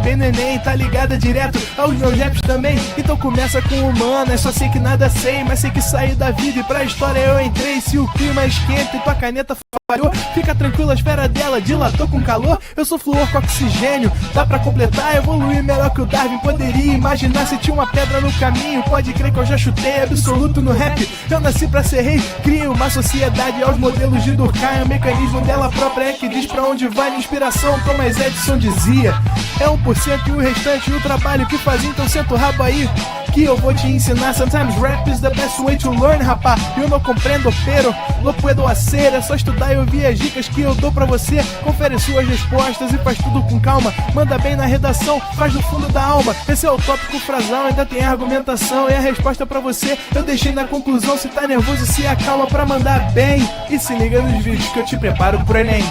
bem no Enem, tá ligada direto aos meus raps também. Então começa com humanas, só sei que nada sei, mas sei que saí da vida e pra história eu entrei. Se o clima esquenta e tua caneta falhou, fica tranquilo, a esfera dela dilatou com calor. Eu sou flúor com oxigênio, dá pra completar, evoluir melhor que o Darwin poderia imaginar. Se tinha uma pedra no caminho, pode crer que eu já chutei absoluto no rap. Eu nasci pra ser rei, criei uma sociedade aos modelos de Durkheim. O mecanismo dela própria é que diz pra onde vai minha inspiração. Thomas Edison dizia, é 1% e o restante o trabalho que fazia. Então senta o rabo aí que eu vou te ensinar. Sometimes rap is the best way to learn, rapá. Eu não compreendo, pero não puedo hacer. É só estudar e ouvir as dicas que eu dou pra você. Confere suas respostas e faz tudo com calma. Manda bem na redação, faz do fundo da alma. Esse é o tópico frasal, ainda tem argumentação. E a resposta pra você eu deixei na conclusão. Se tá nervoso, se acalma pra mandar bem. E se liga nos vídeos que eu te preparo pro Enem.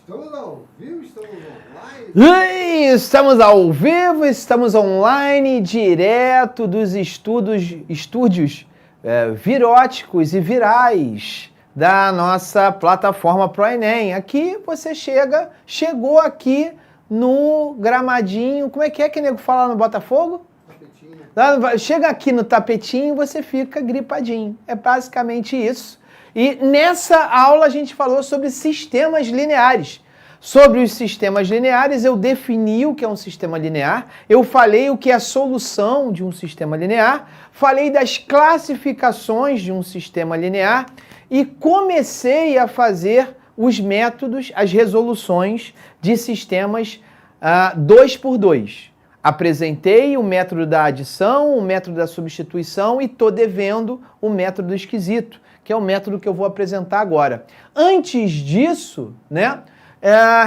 Estamos ao vivo, estamos online. Estamos ao vivo, estamos online, direto dos estúdios viróticos e virais da nossa plataforma ProEnem. Aqui você chegou aqui no gramadinho, como é que nego fala no Botafogo? Tapetinho. Chega aqui no tapetinho e você fica gripadinho. É basicamente isso. E nessa aula a gente falou sobre sistemas lineares. Sobre os sistemas lineares, eu defini o que é um sistema linear, eu falei o que é a solução de um sistema linear, falei das classificações de um sistema linear e comecei a fazer os métodos, as resoluções de sistemas 2x2. Apresentei o método da adição, o método da substituição e estou devendo o método do esquisito, que é o método que eu vou apresentar agora. Antes disso, né,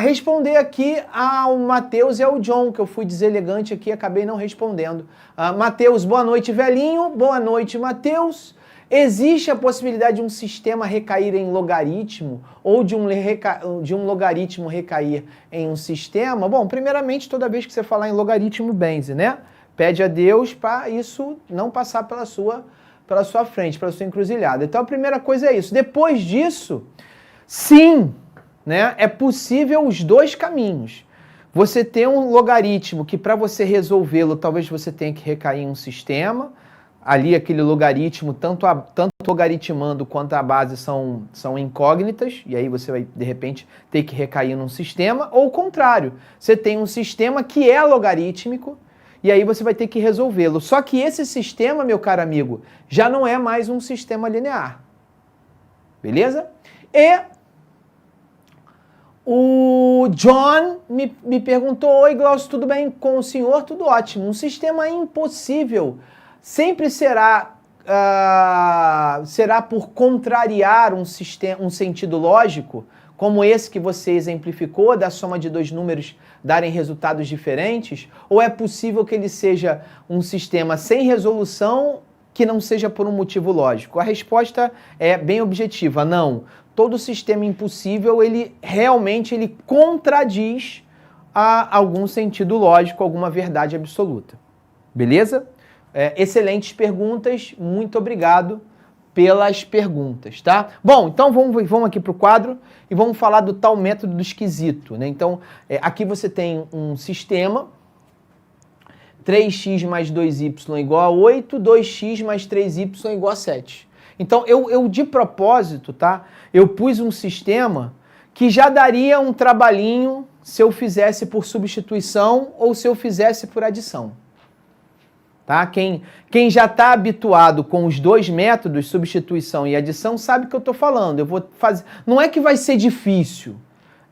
responder aqui ao Matheus e ao John, que eu fui deselegante aqui e acabei não respondendo. Matheus, boa noite, velhinho. Boa noite, Matheus. Existe a possibilidade de um sistema recair em logaritmo ou de um logaritmo recair em um sistema? Bom, primeiramente, toda vez que você falar em logaritmo, benze, né? Pede a Deus para isso não passar pela sua frente, pela sua encruzilhada. Então a primeira coisa é isso. Depois disso, sim, né, é possível os dois caminhos. Você tem um logaritmo que para você resolvê-lo, talvez você tenha que recair em um sistema. Ali aquele logaritmo, tanto logaritmando quanto a base são incógnitas, e aí você vai, de repente, ter que recair num sistema. Ou o contrário, você tem um sistema que é logarítmico, e aí você vai ter que resolvê-lo. Só que esse sistema, meu caro amigo, já não é mais um sistema linear. Beleza? E o John me perguntou, oi Glaucio, tudo bem com o senhor? Tudo ótimo. Um sistema impossível sempre será por contrariar um sentido lógico, como esse que você exemplificou, da soma de dois números darem resultados diferentes? Ou é possível que ele seja um sistema sem resolução que não seja por um motivo lógico? A resposta é bem objetiva, não. Todo sistema impossível, ele realmente contradiz a algum sentido lógico, alguma verdade absoluta. Beleza? Excelentes perguntas, muito obrigado pelas perguntas, tá? Bom, então vamos aqui para o quadro e vamos falar do tal método do esquisito, né? Então, aqui você tem um sistema, 3x mais 2y igual a 8, 2x mais 3y igual a 7. Então, eu de propósito, tá? Eu pus um sistema que já daria um trabalhinho se eu fizesse por substituição ou se eu fizesse por adição. Tá? Quem já está habituado com os dois métodos, substituição e adição, sabe o que eu estou falando. Eu vou fazer. Não é que vai ser difícil.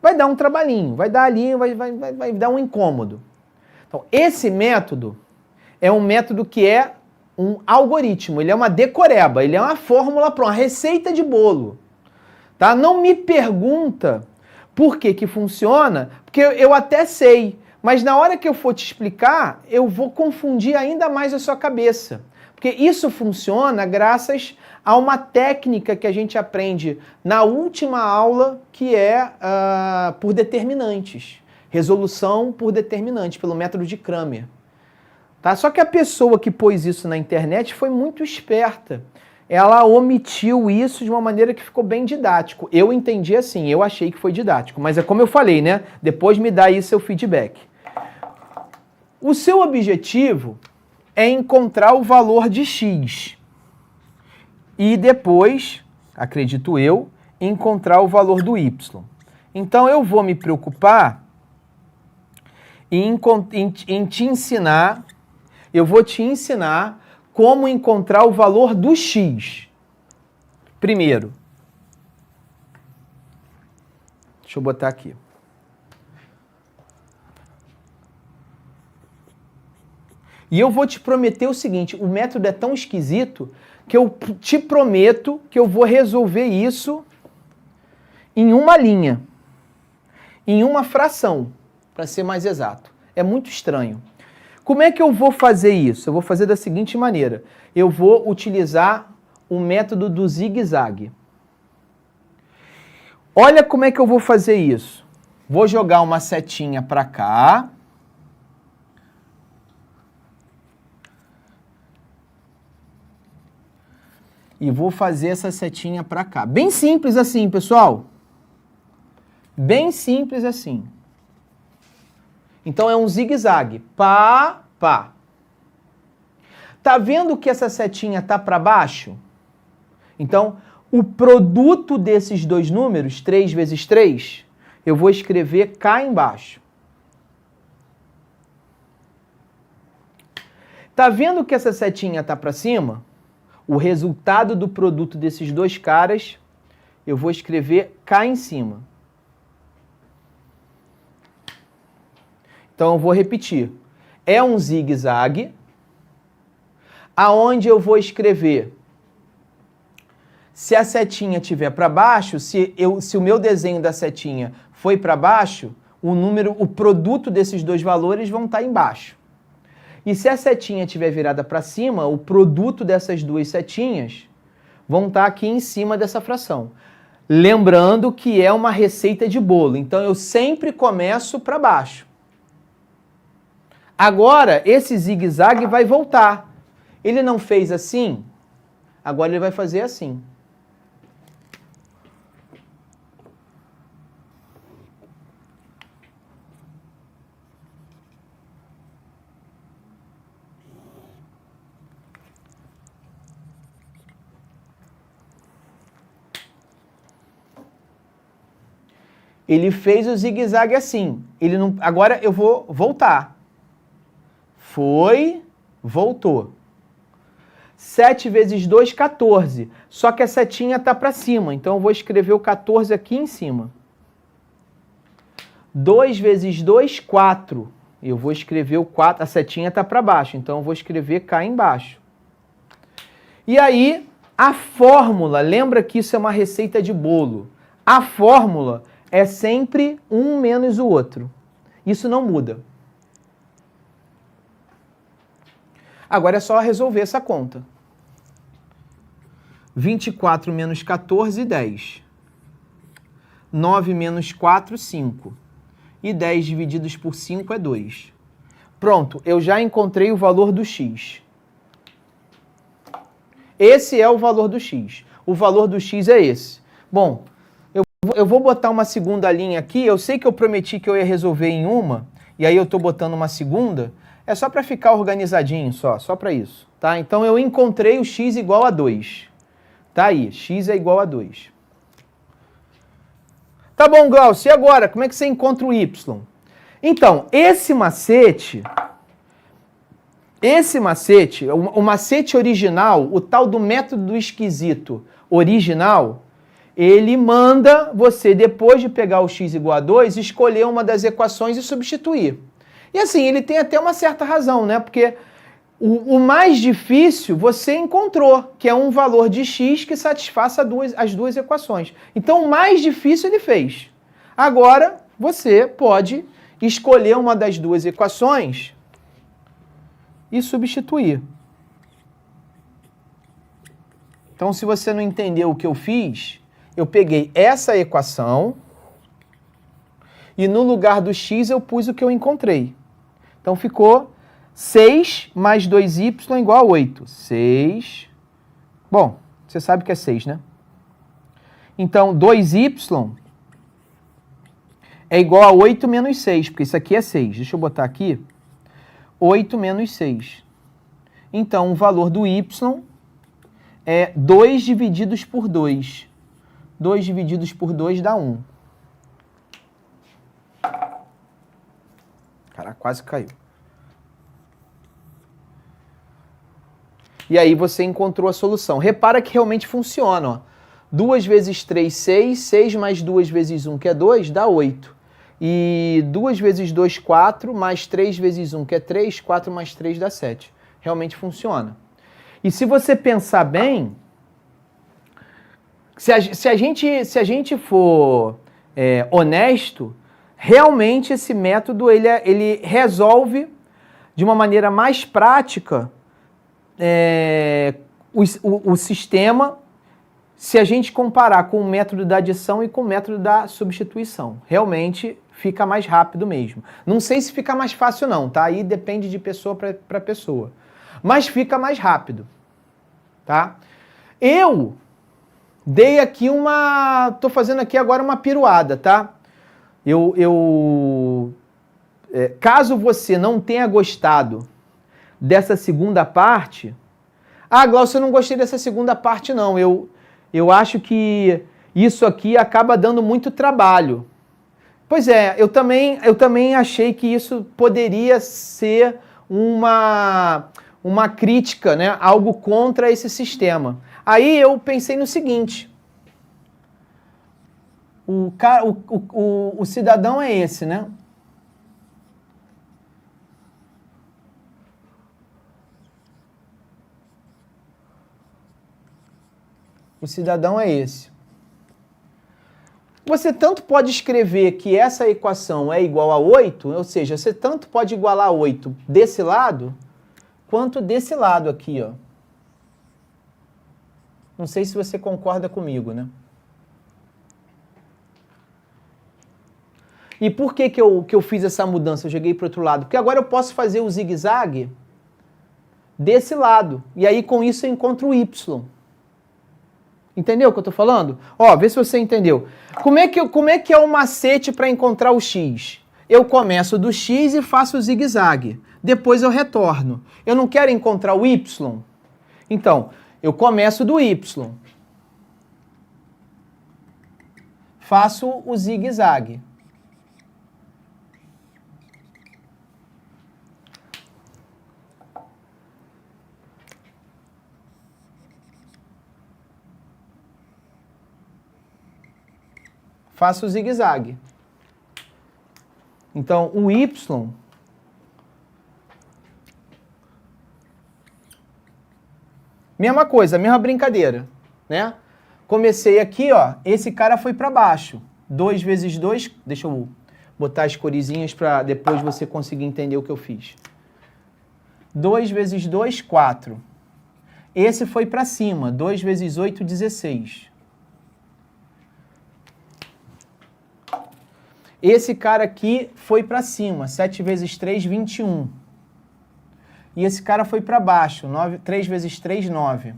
Vai dar um trabalhinho, vai dar ali, vai dar um incômodo. Então, esse método é um método que é um algoritmo, ele é uma decoreba, ele é uma fórmula pronta, uma receita de bolo. Tá? Não me pergunta por que funciona, porque eu até sei. Mas na hora que eu for te explicar, eu vou confundir ainda mais a sua cabeça. Porque isso funciona graças a uma técnica que a gente aprende na última aula, que é por determinantes. Resolução por determinantes, pelo método de Cramer. Tá? Só que a pessoa que pôs isso na internet foi muito esperta. Ela omitiu isso de uma maneira que ficou bem didático. Eu entendi assim, eu achei que foi didático. Mas é como eu falei, né? Depois me dá aí seu feedback. O seu objetivo é encontrar o valor de x. E depois, acredito eu, encontrar o valor do y. Então eu vou me preocupar em te ensinar, eu vou te ensinar como encontrar o valor do x. Primeiro, deixa eu botar aqui. E eu vou te prometer o seguinte, o método é tão esquisito que eu te prometo que eu vou resolver isso em uma linha, em uma fração, para ser mais exato. É muito estranho. Como é que eu vou fazer isso? Eu vou fazer da seguinte maneira. Eu vou utilizar o método do zigue-zague. Olha como é que eu vou fazer isso. Vou jogar uma setinha para cá. E vou fazer essa setinha para cá. Bem simples assim, pessoal. Bem simples assim. Então é um zigue-zague. Pá, pá. Tá vendo que essa setinha tá para baixo? Então, o produto desses dois números, 3 vezes 3, eu vou escrever cá embaixo. Tá vendo que essa setinha tá para cima? O resultado do produto desses dois caras, eu vou escrever cá em cima. Então, eu vou repetir. É um zigue-zague, aonde eu vou escrever, se a setinha estiver para baixo, se o meu desenho da setinha foi para baixo, o produto desses dois valores vão estar embaixo. E se a setinha estiver virada para cima, o produto dessas duas setinhas vão estar aqui em cima dessa fração. Lembrando que é uma receita de bolo, então eu sempre começo para baixo. Agora, esse zigue-zague vai voltar. Ele não fez assim, agora ele vai fazer assim. Ele fez o zigue-zague assim. Ele não... Agora eu vou voltar. Foi, voltou. 7 vezes 2, 14. Só que a setinha está para cima, então eu vou escrever o 14 aqui em cima. 2 vezes 2, 4. Eu vou escrever o 4, a setinha está para baixo, então eu vou escrever cá embaixo. E aí, a fórmula, lembra que isso é uma receita de bolo. A fórmula é sempre um menos o outro. Isso não muda. Agora é só resolver essa conta. 24 menos 14, 10. 9 menos 4, 5. E 10 divididos por 5 é 2. Pronto, eu já encontrei o valor do x. Esse é o valor do x. O valor do x é esse. Bom, eu vou botar uma segunda linha aqui. Eu sei que eu prometi que eu ia resolver em uma, e aí eu estou botando uma segunda. É só para ficar organizadinho, só para isso, tá? Então eu encontrei o x igual a 2. Tá aí, x é igual a 2. Tá bom, Glaucio, e agora? Como é que você encontra o y? Então, esse macete, o macete original, o tal do método do esquisito original, ele manda você, depois de pegar o x igual a 2, escolher uma das equações e substituir. E assim, ele tem até uma certa razão, né? Porque o mais difícil você encontrou, que é um valor de x que satisfaça as duas equações. Então, o mais difícil ele fez. Agora, você pode escolher uma das duas equações e substituir. Então, se você não entendeu o que eu fiz, eu peguei essa equação e no lugar do x eu pus o que eu encontrei. Então ficou 6 mais 2y igual a 8. 6. Bom, você sabe que é 6, né? Então, 2y é igual a 8 menos 6, porque isso aqui é 6. Deixa eu botar aqui. 8 menos 6. Então, o valor do y é 2 divididos por 2. 2 divididos por 2 dá 1. Caraca, quase caiu. E aí você encontrou a solução. Repara que realmente funciona. Ó. 2 vezes 3, 6. 6 mais 2 vezes 1, que é 2, dá 8. E 2 vezes 2, 4. Mais 3 vezes 1, que é 3. 4 mais 3 dá 7. Realmente funciona. E se você pensar bem, se a gente for honesto, realmente esse método ele resolve de uma maneira mais prática o sistema se a gente comparar com o método da adição e com o método da substituição. Realmente fica mais rápido mesmo. Não sei se fica mais fácil não, tá? Aí depende de pessoa para pessoa. Mas fica mais rápido, tá? Eu dei aqui tô fazendo aqui agora uma piruada, tá? Caso você não tenha gostado dessa segunda parte... Ah, Glaucio, eu não gostei dessa segunda parte, não. Eu acho que isso aqui acaba dando muito trabalho. Pois é, eu também achei que isso poderia ser uma crítica, né? Algo contra esse sistema. Aí eu pensei no seguinte... O cidadão é esse, né? O cidadão é esse. Você tanto pode escrever que essa equação é igual a 8, ou seja, você tanto pode igualar 8 desse lado, quanto desse lado aqui, ó. Não sei se você concorda comigo, né? E por que eu fiz essa mudança? Eu joguei para o outro lado. Porque agora eu posso fazer o zigue-zague desse lado. E aí, com isso, eu encontro o y. Entendeu o que eu estou falando? Ó, vê se você entendeu. Como é que é o macete para encontrar o x? Eu começo do x e faço o zigue-zague. Depois eu retorno. Eu não quero encontrar o y? Então, eu começo do y. Faço o zigue-zague. Faço o zigue-zague. Então, o y mesma coisa, mesma brincadeira, né? Comecei aqui, ó, esse cara foi para baixo. 2 vezes 2, deixa eu botar as coresinhas para depois você conseguir entender o que eu fiz. 2 vezes 2, 4. Esse foi para cima, 2 vezes 8, 16. Esse cara aqui foi para cima, 7 vezes 3, 21. E esse cara foi para baixo, 3 vezes 3, 9.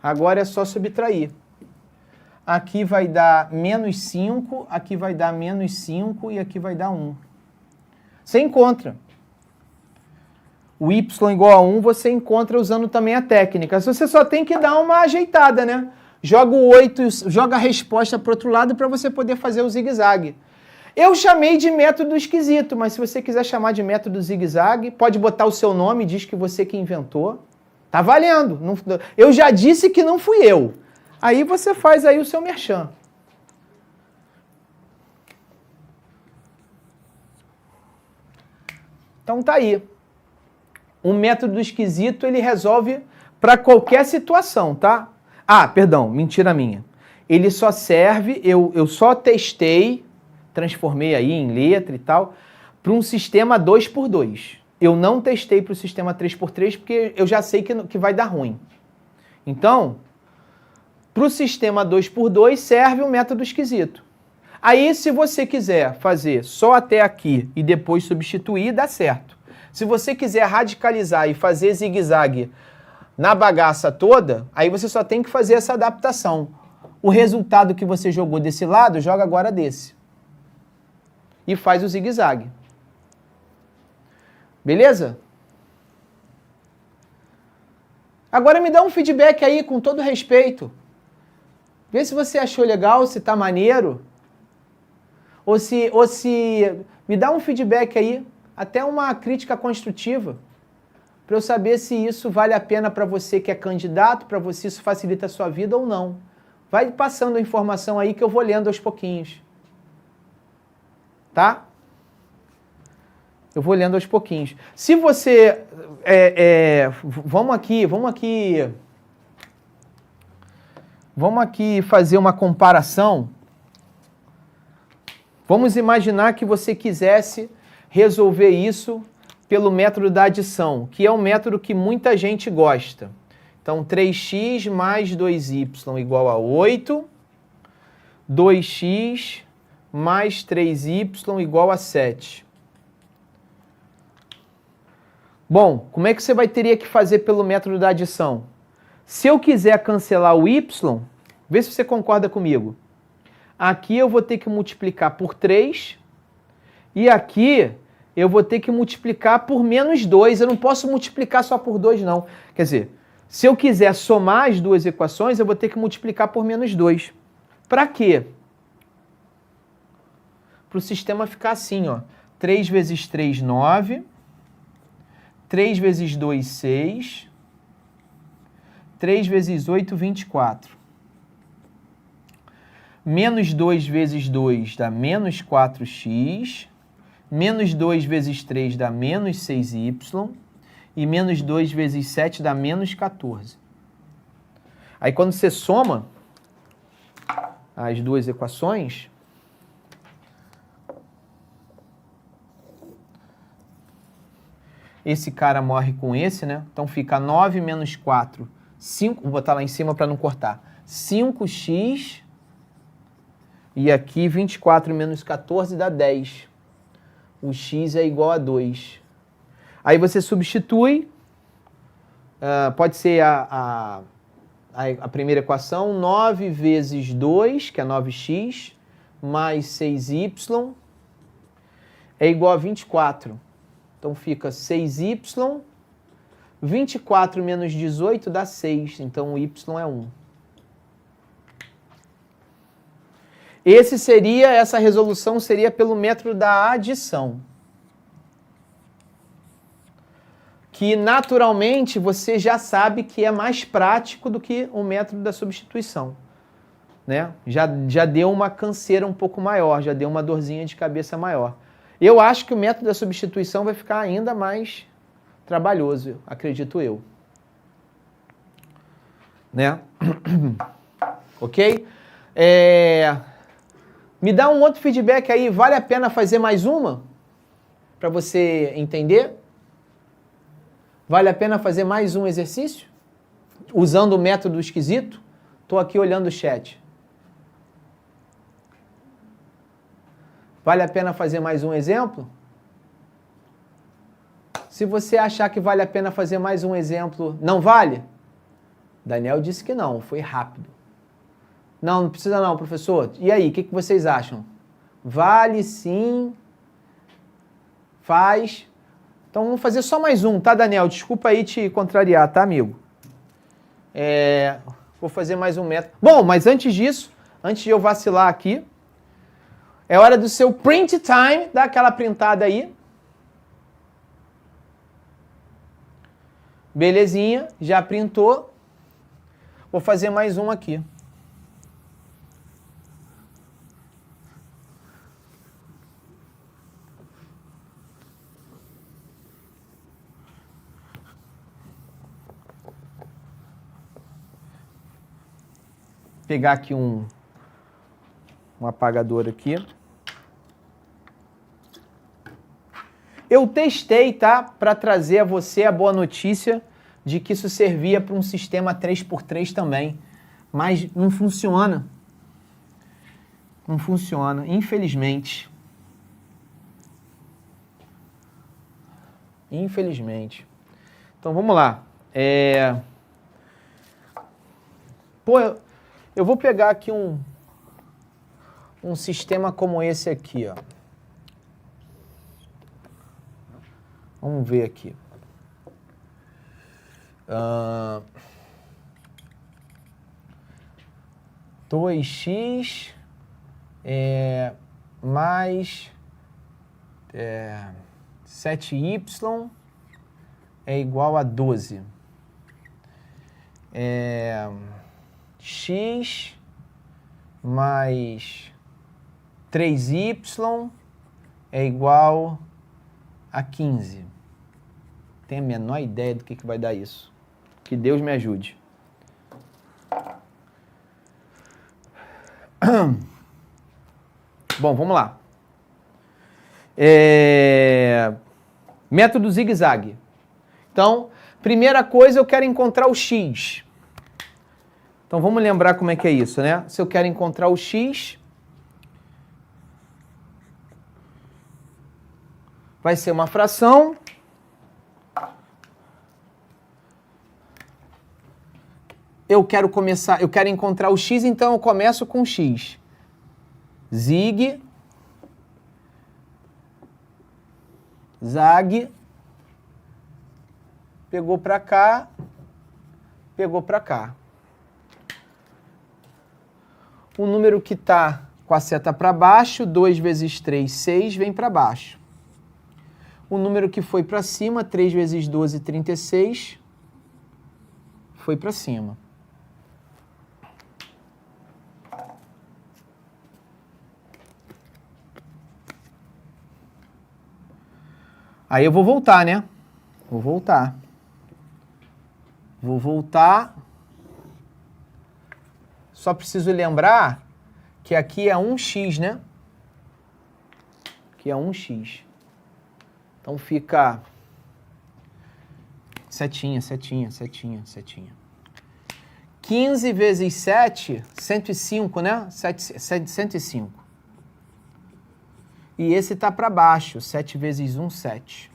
Agora é só subtrair. Aqui vai dar menos 5, aqui vai dar menos 5 e aqui vai dar 1. Você encontra. O y igual a 1 você encontra usando também a técnica. Você só tem que dar uma ajeitada, né? Joga o 8, joga a resposta para o outro lado para você poder fazer o zigue-zague. Eu chamei de método esquisito, mas se você quiser chamar de método zigue-zague, pode botar o seu nome, diz que você que inventou. Tá valendo. Eu já disse que não fui eu. Aí você faz aí o seu merchan. Então tá aí. O método esquisito, ele resolve para qualquer situação, tá? Ah, perdão, mentira minha. Ele só serve, eu só testei, transformei aí em letra e tal, para um sistema 2x2. Eu não testei para o sistema 3x3 porque eu já sei que vai dar ruim. Então, para o sistema 2x2 serve o método esquisito. Aí, se você quiser fazer só até aqui e depois substituir, dá certo. Se você quiser radicalizar e fazer zigue-zague na bagaça toda, aí você só tem que fazer essa adaptação. O resultado que você jogou desse lado, joga agora desse. E faz o zigue-zague. Beleza? Agora me dá um feedback aí, com todo respeito. Vê se você achou legal, se tá maneiro. Ou se me dá um feedback aí, até uma crítica construtiva, para eu saber se isso vale a pena para você que é candidato, para você isso facilita a sua vida ou não. Vai passando a informação aí que eu vou lendo aos pouquinhos. Tá? Eu vou lendo aos pouquinhos. Se você... Vamos aqui fazer uma comparação. Vamos imaginar que você quisesse resolver isso pelo método da adição, que é um método que muita gente gosta. Então, 3x mais 2y igual a 8, 2x mais 3y igual a 7. Bom, como é que você teria que fazer pelo método da adição? Se eu quiser cancelar o y, vê se você concorda comigo. Aqui eu vou ter que multiplicar por 3 e aqui eu vou ter que multiplicar por menos 2. Eu não posso multiplicar só por 2, não. Quer dizer, se eu quiser somar as duas equações, eu vou ter que multiplicar por menos 2. Para quê? Para o sistema ficar assim, ó. 3 vezes 3, 9. 3 vezes 2, 6. 3 vezes 8, 24. Menos 2 vezes 2 dá menos 4x. Menos 2 vezes 3 dá menos 6y. E menos 2 vezes 7 dá menos 14. Aí quando você soma as duas equações, esse cara morre com esse, né? Então fica 9 menos 4, 5, vou botar lá em cima para não cortar. 5x e aqui 24 menos 14 dá 10. O x é igual a 2. Aí você substitui, pode ser a primeira equação, 9 vezes 2, que é 9x, mais 6y, é igual a 24. Então fica 6y, 24 menos 18 dá 6, então o y é 1. Essa resolução seria pelo método da adição. Que naturalmente você já sabe que é mais prático do que o método da substituição. Né? Já deu uma canseira um pouco maior, já deu uma dorzinha de cabeça maior. Eu acho que o método da substituição vai ficar ainda mais trabalhoso, acredito eu. Né? Ok? Me dá um outro feedback aí, vale a pena fazer mais uma? Para você entender? Vale a pena fazer mais um exercício? Usando o método esquisito? Estou aqui olhando o chat. Vale a pena fazer mais um exemplo? Se você achar que vale a pena fazer mais um exemplo, não vale? Daniel disse que não, foi rápido. Não precisa não, professor. E aí, o que vocês acham? Vale sim. Faz. Então vamos fazer só mais um, tá, Daniel? Desculpa aí te contrariar, tá, amigo? Vou fazer mais um método. Bom, mas antes disso, antes de eu vacilar aqui, é hora do seu print time, dá aquela printada aí. Belezinha, já printou. Vou fazer mais um aqui. Pegar aqui um apagador aqui. Eu testei, tá? Para trazer a você a boa notícia de que isso servia para um sistema 3x3 também. Mas não funciona. Não funciona, infelizmente. Infelizmente. Então vamos lá. Pô, eu vou pegar aqui um sistema como esse aqui, ó. Vamos ver aqui. 2x mais 7y é igual a 12. X mais 3y é igual a 15. Tenho a menor ideia do que vai dar isso. Que Deus me ajude. Bom, vamos lá. Método zigue-zague. Então, primeira coisa, eu quero encontrar o x. Então, vamos lembrar como é que é isso, né? Se eu quero encontrar o x, vai ser uma fração. Eu quero encontrar o x, então eu começo com x. Zigue, zague, pegou para cá, pegou para cá. O número que está com a seta para baixo, 2 vezes 3, 6, vem para baixo. O número que foi para cima, 3 vezes 12, 36, foi para cima. Aí eu vou voltar, né? Vou voltar. Vou voltar. Só preciso lembrar que aqui é 1x, né? Aqui é 1x. Então fica setinha, setinha, setinha, setinha. 15 vezes 7, 105, né? 105. E esse está para baixo, 7 vezes 1, 7.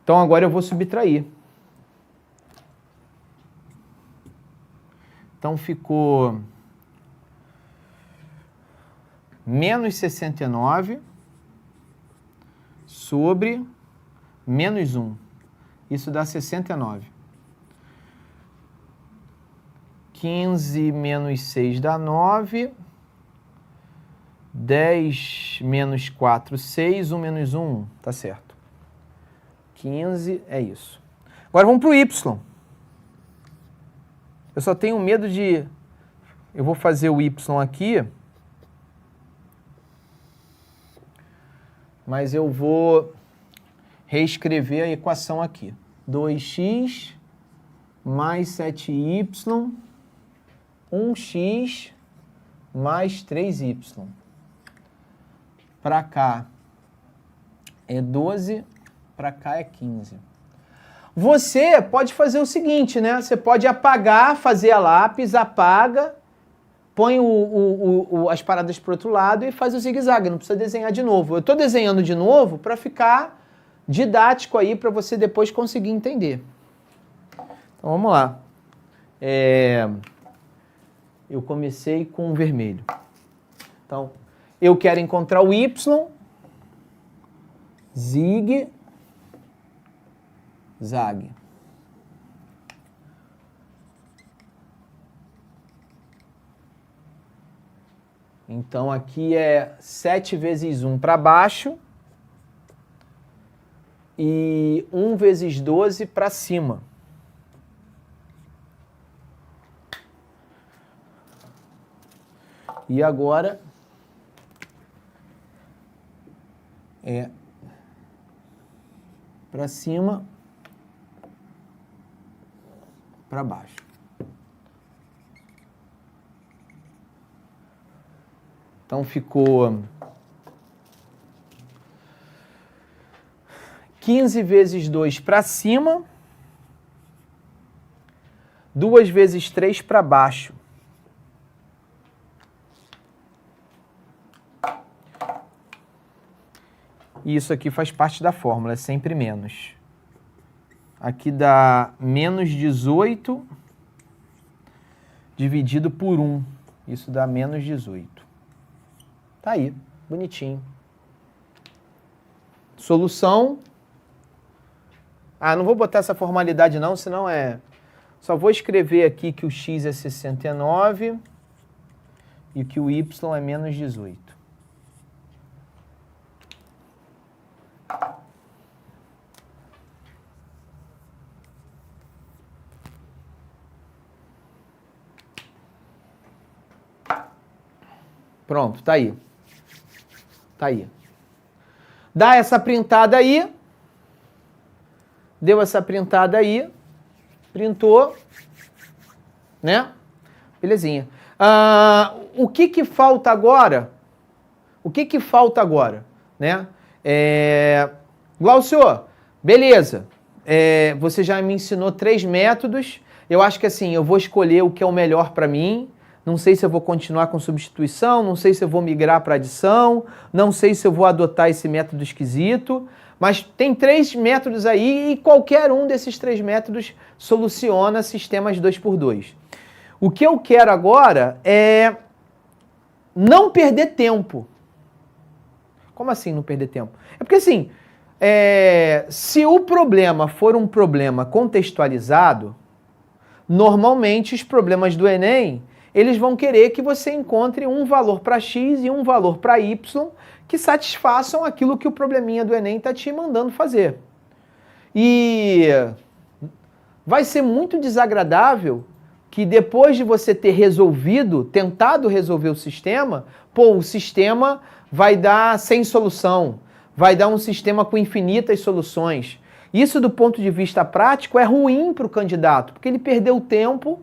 Então agora eu vou subtrair. Então ficou menos 69 sobre menos 1. Isso dá 69. 15 menos 6 dá 9. 10 menos 4, 6. 1 menos 1, tá certo. 15 é isso. Agora vamos para o y. Eu só tenho medo de... Eu vou fazer o y aqui. Mas eu vou reescrever a equação aqui. 2x mais 7y, 1x mais 3y. Para cá é 12, para cá é 15. Você pode fazer o seguinte, né? Você pode apagar, fazer a lápis, apaga, põe as paradas para o outro lado e faz o zigue-zague. Não precisa desenhar de novo. Eu estou desenhando de novo para ficar didático aí, para você depois conseguir entender. Então, vamos lá. Eu comecei com o vermelho. Então, eu quero encontrar o y, zigue-zague. Então, aqui é 7 vezes 1 para baixo e 1 vezes 12 para cima. E agora é para cima, para baixo. Então ficou 15 vezes 2 para cima, 2 vezes 3 para baixo. E isso aqui faz parte da fórmula, é sempre menos. Aqui dá menos 18 dividido por 1. Isso dá menos 18. Tá aí, bonitinho. Solução. Ah, não vou botar essa formalidade não, senão é... Só vou escrever aqui que o x é 69 e que o y é menos 18. Pronto, tá aí. Tá aí. Dá essa printada aí. Deu essa printada aí. Printou. Né? Belezinha. O que falta agora? O que falta agora? Né? Glaucio, beleza. Você já me ensinou 3 métodos. Eu acho que assim, eu vou escolher o que é o melhor para mim. Não sei se eu vou continuar com substituição, não sei se eu vou migrar para adição, não sei se eu vou adotar esse método esquisito, mas tem 3 métodos aí e qualquer um desses 3 métodos soluciona sistemas 2x2. O que eu quero agora é não perder tempo. Como assim não perder tempo? É porque assim, se o problema for um problema contextualizado, normalmente os problemas do Enem, eles vão querer que você encontre um valor para x e um valor para y que satisfaçam aquilo que o probleminha do Enem está te mandando fazer. E vai ser muito desagradável que depois de você ter resolvido, tentado resolver o sistema, o sistema vai dar sem solução, vai dar um sistema com infinitas soluções. Isso, do ponto de vista prático, é ruim para o candidato, porque ele perdeu tempo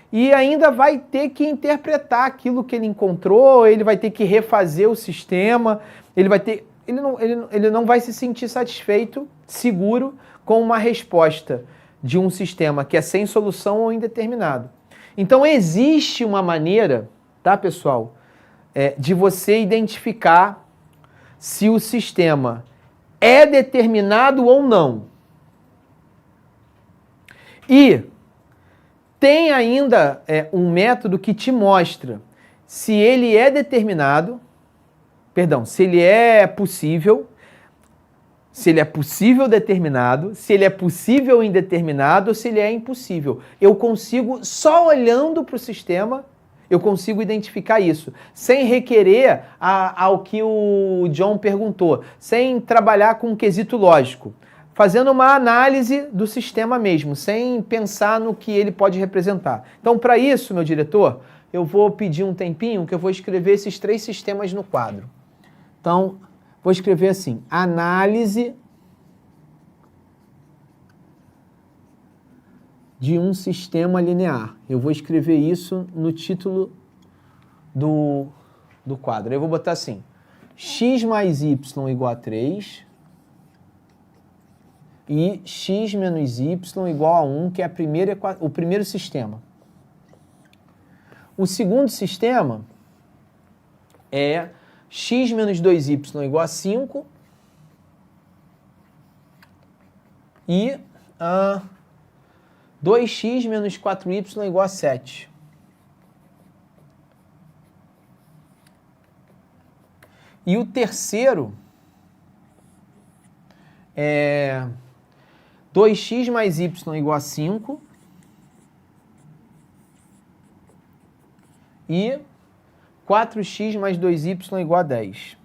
e ainda vai ter que interpretar aquilo que ele encontrou, ele vai ter que refazer o sistema, ele não vai se sentir satisfeito, seguro, com uma resposta de um sistema que é sem solução ou indeterminado. Então existe uma maneira, tá, pessoal, de você identificar se o sistema é determinado ou não. E tem ainda um método que te mostra se ele é determinado, se ele é possível, se ele é possível determinado, se ele é possível indeterminado ou se ele é impossível. Eu consigo, só olhando para o sistema, eu consigo identificar isso, sem requerer ao que o John perguntou, sem trabalhar com um quesito lógico, fazendo uma análise do sistema mesmo, sem pensar no que ele pode representar. Então, para isso, meu diretor, eu vou pedir um tempinho que eu vou escrever esses 3 sistemas no quadro. Então, vou escrever assim, análise de um sistema linear. Eu vou escrever isso no título do quadro. Eu vou botar assim, x mais y igual a 3 e x menos y igual a 1, que é o primeiro sistema. O segundo sistema é x menos 2y igual a 5 e 2x menos 4y igual a 7. E o terceiro é 2x mais y igual a 5 e 4x mais 2y igual a 10.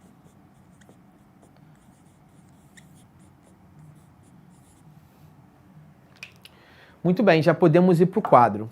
Muito bem, já podemos ir para o quadro.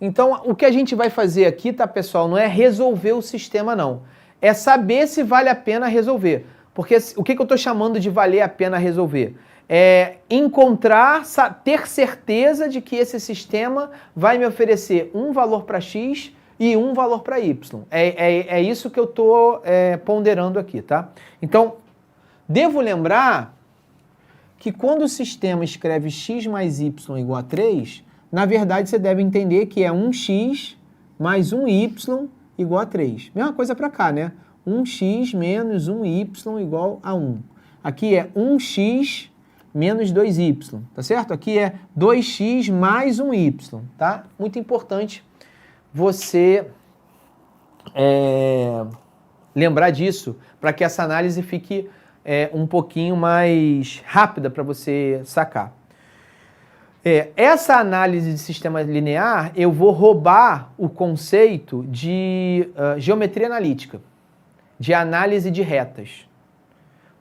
Então, o que a gente vai fazer aqui, tá, pessoal, não é resolver o sistema, não. É saber se vale a pena resolver. Porque o que eu estou chamando de valer a pena resolver? É encontrar, ter certeza de que esse sistema vai me oferecer um valor para x e um valor para y. É isso que eu estou ponderando aqui, tá? Então, devo lembrar que quando o sistema escreve x mais y igual a 3, na verdade você deve entender que é 1x mais 1y igual a 3. Mesma coisa para cá, né? 1x menos 1y igual a 1. Aqui é 1x menos 2y, tá certo? Aqui é 2x mais 1y, tá? Muito importante você lembrar disso, para que essa análise fique um pouquinho mais rápida para você sacar. Essa análise de sistema linear, eu vou roubar o conceito de geometria analítica, de análise de retas.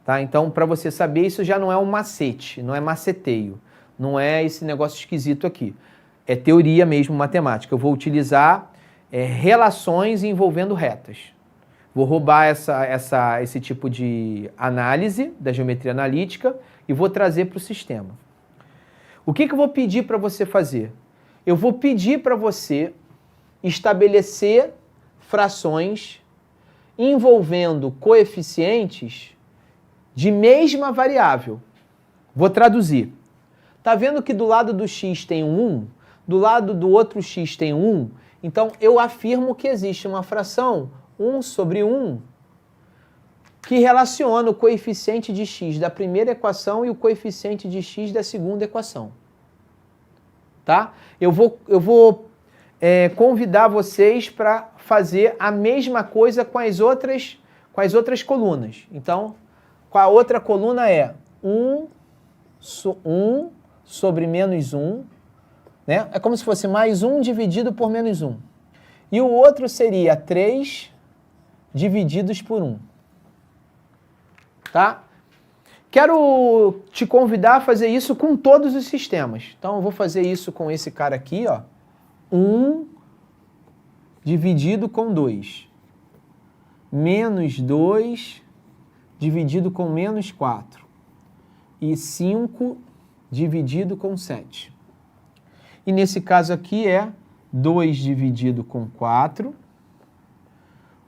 Tá? Então, para você saber, isso já não é um macete, não é maceteio, não é esse negócio esquisito aqui. É teoria mesmo, matemática. Eu vou utilizar relações envolvendo retas. Vou roubar esse tipo de análise da geometria analítica e vou trazer para o sistema. O que eu vou pedir para você fazer? Eu vou pedir para você estabelecer frações envolvendo coeficientes de mesma variável. Vou traduzir. Tá vendo que do lado do x tem um 1? Do lado do outro x tem um 1? Então, eu afirmo que existe uma fração 1 sobre 1 que relaciona o coeficiente de x da primeira equação e o coeficiente de x da segunda equação. Tá? Eu vou convidar vocês para fazer a mesma coisa com as outras colunas. Então, a outra coluna é 1 sobre menos 1, né? É como se fosse mais 1 dividido por menos 1. E o outro seria 3 divididos por 1. Tá? Quero te convidar a fazer isso com todos os sistemas. Então, eu vou fazer isso com esse cara aqui, ó. 1 dividido com 2. Menos 2 dividido com menos 4. E 5 dividido com 7. E nesse caso aqui é 2 dividido com 4,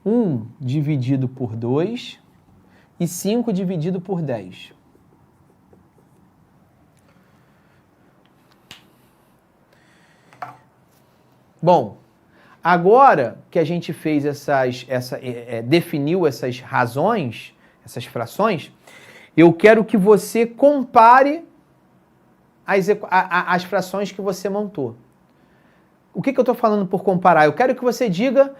1 dividido por 2 e 5 dividido por 10. Bom, agora que a gente fez definiu essas razões, essas frações, eu quero que você compare as frações que você montou. O que eu estou falando por comparar? Eu quero que você diga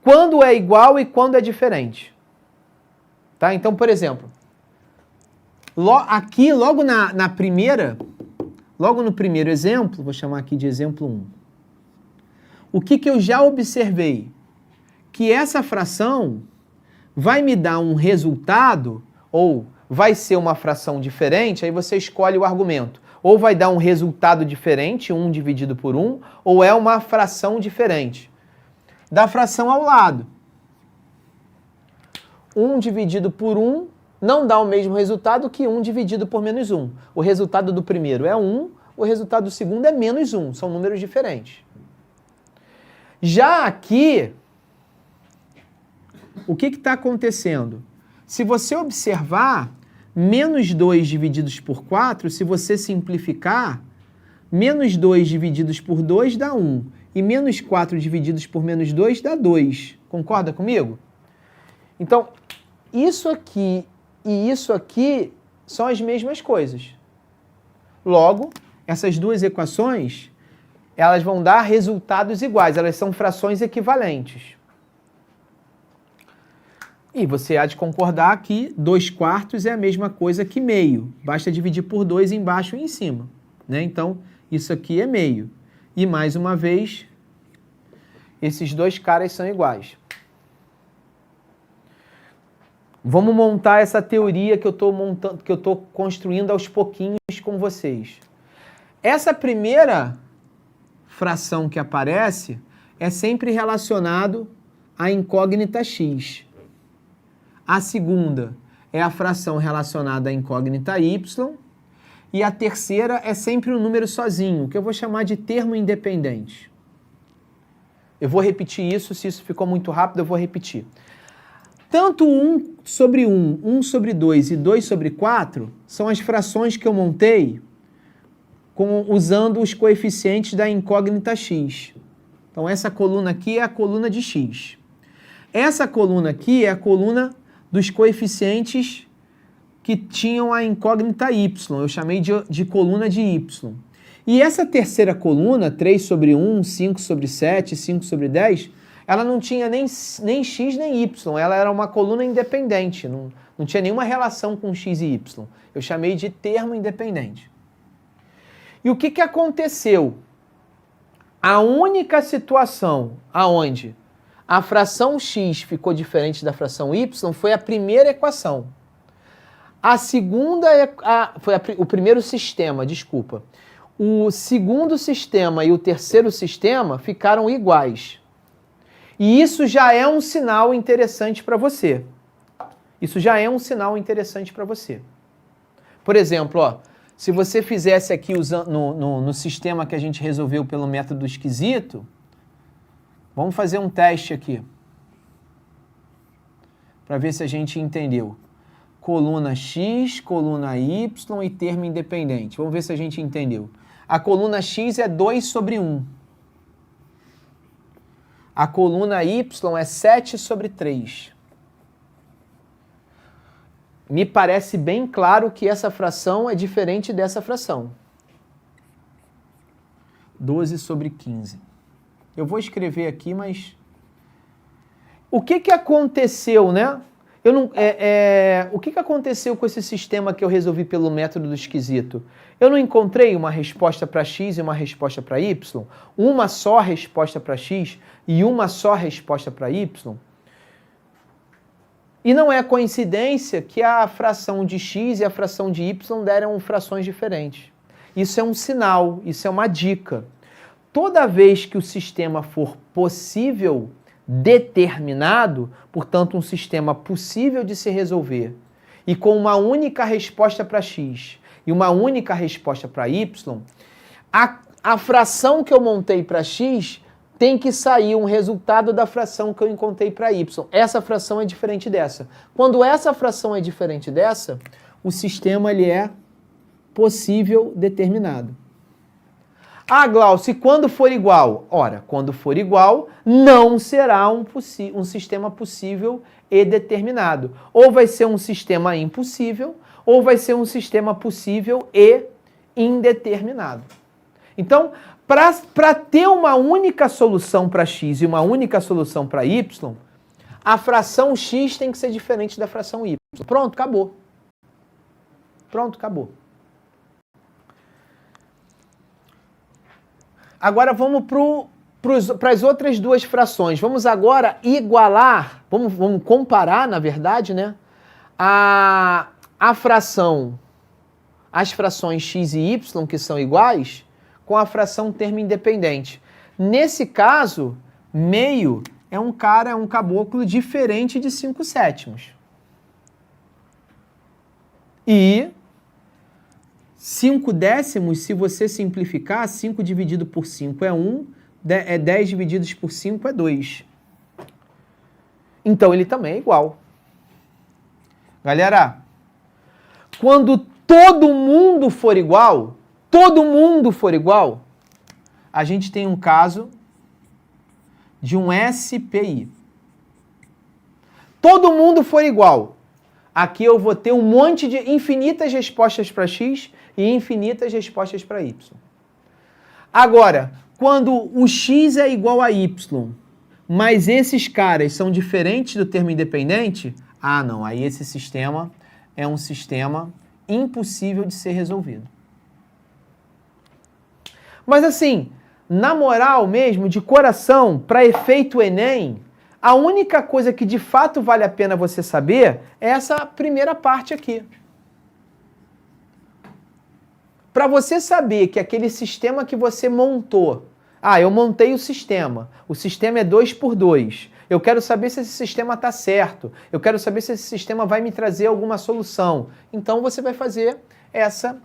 quando é igual e quando é diferente. Tá? Então, por exemplo, aqui, logo no primeiro exemplo, vou chamar aqui de exemplo 1. O que eu já observei? Que essa fração vai me dar um resultado, ou vai ser uma fração diferente, aí você escolhe o argumento. Ou vai dar um resultado diferente, 1 dividido por 1, ou é uma fração diferente. Da fração ao lado. 1 dividido por 1 não dá o mesmo resultado que 1 dividido por menos 1. O resultado do primeiro é 1, o resultado do segundo é menos 1. São números diferentes. Já aqui, o que está acontecendo? Se você observar, menos 2 divididos por 4, se você simplificar, menos 2 divididos por 2 dá 1. E menos 4 divididos por menos 2 dá 2. Concorda comigo? Então, isso aqui e isso aqui são as mesmas coisas. Logo, essas duas equações, elas vão dar resultados iguais, elas são frações equivalentes. E você há de concordar que 2/4 é a mesma coisa que meio. Basta dividir por 2 embaixo e em cima. Né? Então, isso aqui é meio. E, mais uma vez, esses dois caras são iguais. Vamos montar essa teoria que eu estou construindo aos pouquinhos com vocês. Essa primeira fração que aparece é sempre relacionado à incógnita x. A segunda é a fração relacionada à incógnita y. E a terceira é sempre um número sozinho, que eu vou chamar de termo independente. Eu vou repetir isso, se isso ficou muito rápido, eu vou repetir. Tanto 1 sobre 1, 1 sobre 2 e 2 sobre 4 são as frações que eu montei usando os coeficientes da incógnita x. Então, essa coluna aqui é a coluna de x. Essa coluna aqui é a coluna dos coeficientes que tinham a incógnita y. Eu chamei de coluna de y. E essa terceira coluna, 3 sobre 1, 5 sobre 7, 5 sobre 10, ela não tinha nem x nem y. Ela era uma coluna independente. Não tinha nenhuma relação com x e y. Eu chamei de termo independente. E o que aconteceu? A única situação aonde a fração x ficou diferente da fração y foi a primeira equação. A segunda foi o primeiro sistema, desculpa. O segundo sistema e o terceiro sistema ficaram iguais. E isso já é um sinal interessante para você. Isso já é um sinal interessante para você. Por exemplo, ó, se você fizesse aqui no sistema que a gente resolveu pelo método esquisito, vamos fazer um teste aqui, para ver se a gente entendeu. Coluna x, coluna y e termo independente. Vamos ver se a gente entendeu. A coluna x é 2 sobre 1. A coluna y é 7 sobre 3. Me parece bem claro que essa fração é diferente dessa fração. 12 sobre 15. Eu vou escrever aqui, mas... O que aconteceu, né? O que aconteceu com esse sistema que eu resolvi pelo método do esquisito? Eu não encontrei uma resposta para x e uma resposta para y? Uma só resposta para x e uma só resposta para y? E não é coincidência que a fração de x e a fração de y deram frações diferentes. Isso é um sinal, isso é uma dica. Toda vez que o sistema for possível determinado, portanto um sistema possível de se resolver, e com uma única resposta para x e uma única resposta para y, a fração que eu montei para x tem que sair um resultado da fração que eu encontrei para y. Essa fração é diferente dessa. Quando essa fração é diferente dessa, o sistema ele é possível determinado. Ah, Glaucio, e quando for igual? Ora, quando for igual, não será um sistema possível e determinado. Ou vai ser um sistema impossível, ou vai ser um sistema possível e indeterminado. Então, para ter uma única solução para x e uma única solução para y, a fração x tem que ser diferente da fração y. Pronto, acabou. Pronto, acabou. Agora vamos para as outras duas frações. Vamos agora igualar, vamos comparar, na verdade, né, as frações x e y, que são iguais, com a fração termo independente. Nesse caso, meio é um caboclo diferente de 5/7. E 5/10, se você simplificar, 5 dividido por 5 é 1, 10 divididos por 5 é 2. Então ele também é igual. Galera, quando todo mundo for igual, a gente tem um caso de um SPI. Todo mundo for igual. Aqui eu vou ter um monte de infinitas respostas para x e infinitas respostas para y. Agora, quando o x é igual a y, mas esses caras são diferentes do termo independente, não, aí esse sistema é um sistema impossível de ser resolvido. Mas assim, na moral mesmo, de coração, para efeito Enem, a única coisa que de fato vale a pena você saber é essa primeira parte aqui. Para você saber que aquele sistema que você montou, eu montei o sistema é 2 por 2, eu quero saber se esse sistema está certo, eu quero saber se esse sistema vai me trazer alguma solução. Então você vai fazer essa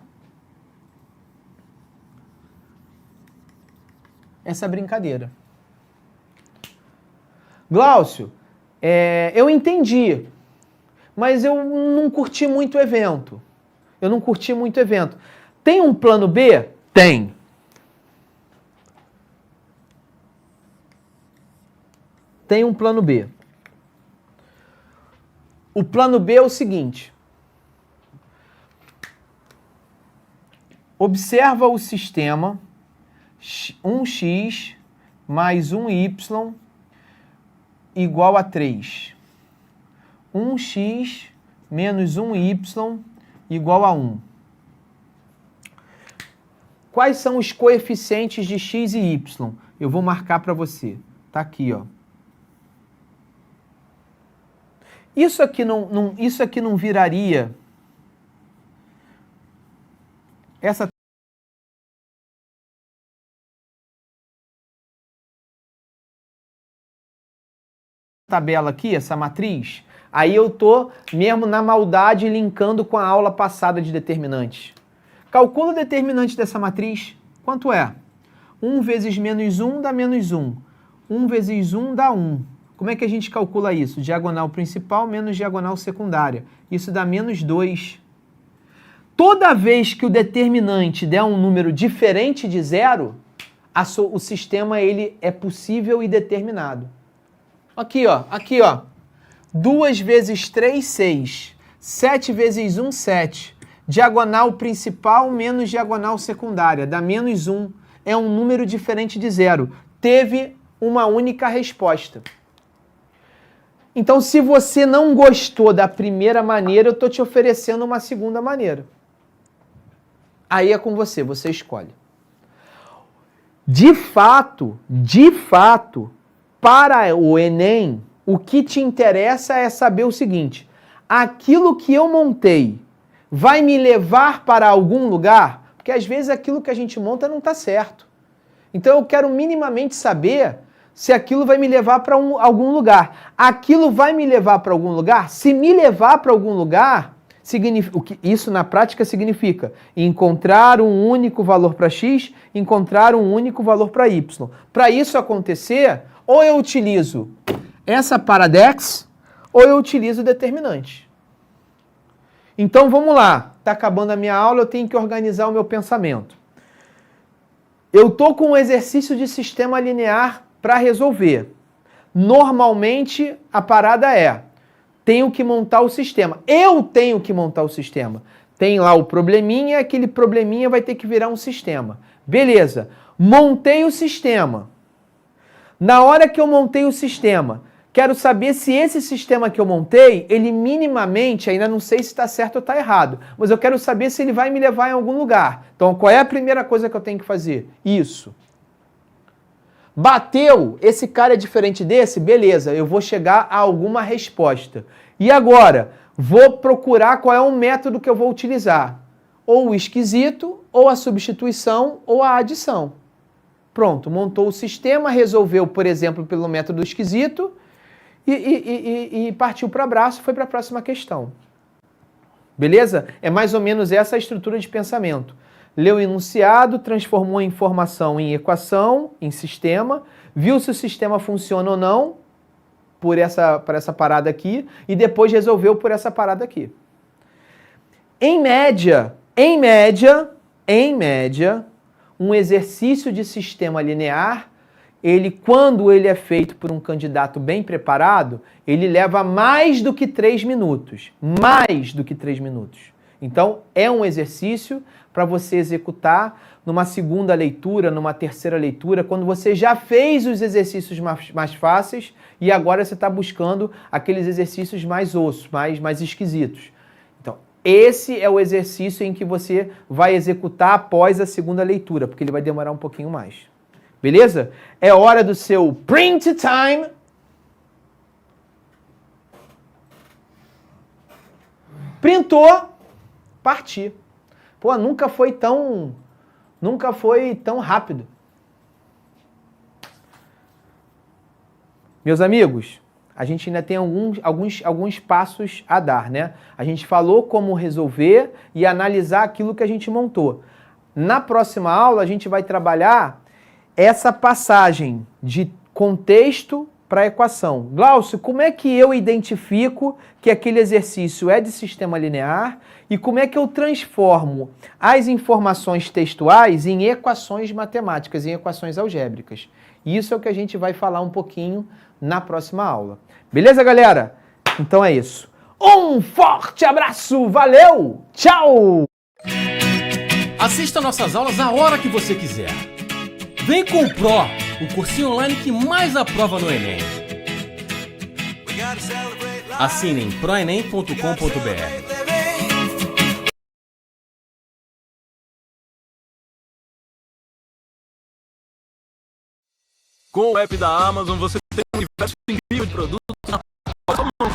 brincadeira. Glaucio, eu entendi, mas eu não curti muito o evento. Tem um plano B? Tem. Tem um plano B. O plano B é o seguinte. Observa o sistema 1x mais 1y igual a 3. 1x menos 1y igual a 1. Quais são os coeficientes de x e y? Eu vou marcar para você. Tá aqui, ó. Isso aqui não viraria... Essa tabela aqui, essa matriz, aí eu tô mesmo na maldade linkando com a aula passada de determinantes. Calcula o determinante dessa matriz. Quanto é? 1 vezes menos 1 dá menos 1. 1 vezes 1 dá 1. Como é que a gente calcula isso? Diagonal principal menos diagonal secundária. Isso dá menos 2. Toda vez que o determinante der um número diferente de zero, o sistema ele é possível e determinado. Aqui, ó. 2 vezes 3, 6. 7 vezes 1, 7. Diagonal principal menos diagonal secundária, dá menos 1. É um número diferente de zero. Teve uma única resposta. Então, se você não gostou da primeira maneira, eu estou te oferecendo uma segunda maneira. Aí é com você, você escolhe. De fato, para o Enem, o que te interessa é saber o seguinte: aquilo que eu montei vai me levar para algum lugar? Porque às vezes aquilo que a gente monta não está certo. Então eu quero minimamente saber se aquilo vai me levar para algum lugar. Aquilo vai me levar para algum lugar? Se me levar para algum lugar, isso na prática significa encontrar um único valor para x, encontrar um único valor para y. Para isso acontecer, ou eu utilizo essa paradex, ou eu utilizo o determinante. Então vamos lá, está acabando a minha aula, eu tenho que organizar o meu pensamento. Eu estou com um exercício de sistema linear para resolver. Normalmente a parada é, tenho que montar o sistema. Eu tenho que montar o sistema. Tem lá o probleminha, aquele probleminha vai ter que virar um sistema. Beleza, montei o sistema. Na hora que eu montei o sistema, quero saber se esse sistema que eu montei, ele minimamente, ainda não sei se está certo ou está errado, mas eu quero saber se ele vai me levar em algum lugar. Então, qual é a primeira coisa que eu tenho que fazer? Isso. Bateu, esse cara é diferente desse? Beleza, eu vou chegar a alguma resposta. E agora, vou procurar qual é o método que eu vou utilizar. Ou o esquisito, ou a substituição, ou a adição. Pronto, montou o sistema, resolveu, por exemplo, pelo método esquisito, e partiu para o abraço, foi para a próxima questão. Beleza? É mais ou menos essa a estrutura de pensamento. Leu o enunciado, transformou a informação em equação, em sistema, viu se o sistema funciona ou não por essa parada aqui, e depois resolveu por essa parada aqui. Em média, um exercício de sistema linear, quando ele é feito por um candidato bem preparado, ele leva mais do que 3 minutos. Mais do que 3 minutos. Então, é um exercício para você executar numa segunda leitura, numa terceira leitura, quando você já fez os exercícios mais fáceis e agora você está buscando aqueles exercícios mais ossos, mais esquisitos. Então, esse é o exercício em que você vai executar após a segunda leitura, porque ele vai demorar um pouquinho mais. Beleza? É hora do seu print time. Printou, partir. Pô, nunca foi tão rápido. Meus amigos, a gente ainda tem alguns passos a dar, né? A gente falou como resolver e analisar aquilo que a gente montou. Na próxima aula, a gente vai trabalhar essa passagem de contexto para a equação. Glaucio, como é que eu identifico que aquele exercício é de sistema linear e como é que eu transformo as informações textuais em equações matemáticas, em equações algébricas? Isso é o que a gente vai falar um pouquinho na próxima aula. Beleza, galera? Então é isso. Um forte abraço, valeu, tchau! Assista nossas aulas a hora que você quiser. Vem com o Pro, o cursinho online que mais aprova no Enem. Assine em proenem.com.br. Com o app da Amazon, você tem um universo incrível de produtos na palma da sua mão.